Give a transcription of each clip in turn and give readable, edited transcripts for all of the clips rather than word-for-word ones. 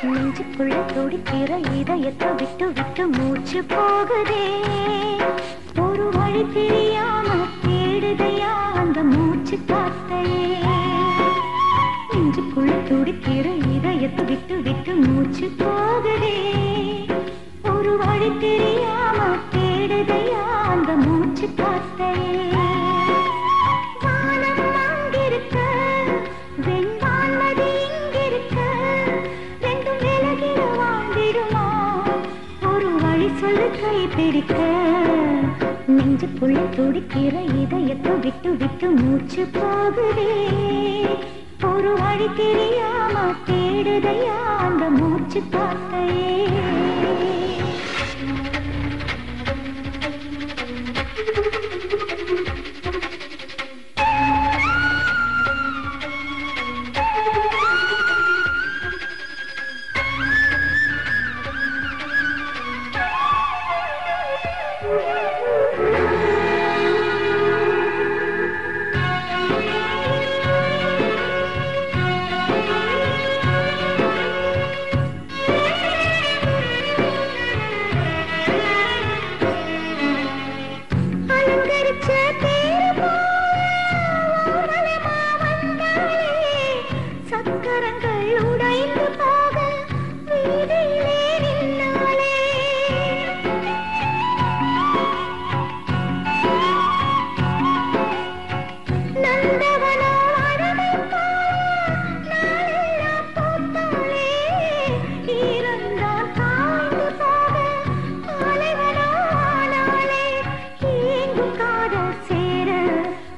நெஞ்சுக்குள்ள துடிக்கிற இதயத்தை விட்டு விட்டு மூச்சு போகுதே. ஒரு வழி தெரியாம தேடுதையா அந்த மூச்சு காத்தையே. நெஞ்சுக்குள்ள துடிக்கிற இதயத்தை விட்டு விட்டு மூச்சு போகுதே. ஒரு வழி தெரியாம தேடுதையா அந்த மூச்சு காத்தையே. பிடிக்க நெஞ்சுக்குள்ள துடிக்கிற இதயத்தை விட்டு விட்டு மூச்சு போகுதே. ஒரு வழி தெரியாம தேடுதையா அந்த மூச்சு காத்தையே.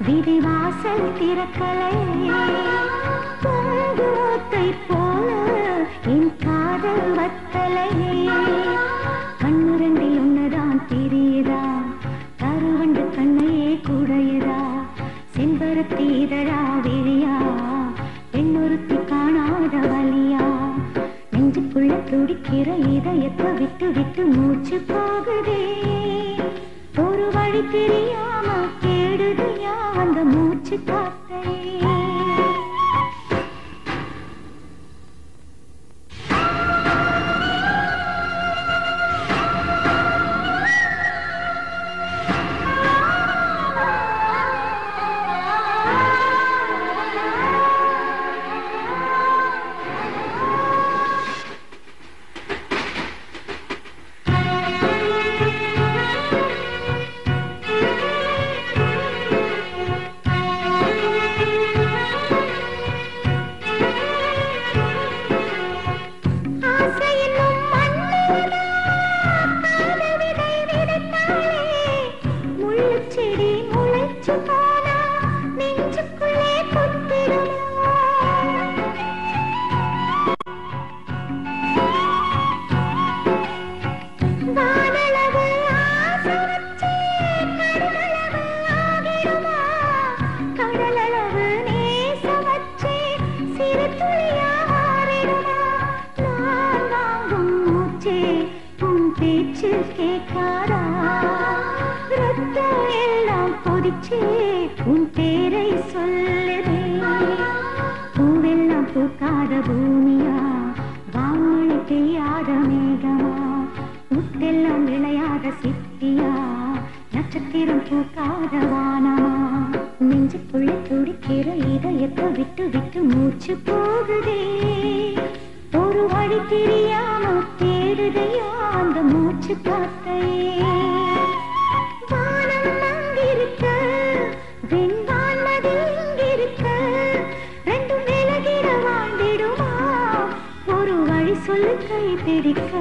விரிவாசல் திறக்கலை பூங்கோத்தை போல என் காதல் வத்தலை. கண்ணுரண்டில் ஒன்னுதான் தெரியுதா கருவண்டு கண்ணையே குடையுதா. செம்பருத்தி இதழா விழியா பெண்ணொருத்தி காணாத வலியா. நெஞ்சுக்குள்ள துடிக்கிற இதயத்தை விட்டு விட்டு மூச்சு போகுதே. ஒரு வழி தெரியாம தேடுதையா அந்த மூச்சு காத்தையே. உன் பேரை சொல்லுதே. பூவெல்லாம் பூக்காத பூமியா வான்மழை பெய்யாத மேகமா. முத்தெல்லாம் விளையாத சித்தியா நட்சத்திரம் பூக்காத வானமா. நெஞ்சுக்குள்ள துடிக்கிற இதயத்தை விட்டு விட்டு மூச்சு போகுதே. ஒரு வழி தெரியாம தேடுதையா அந்த மூச்சு காத்தையே. சொல்லு கை பிடிக்க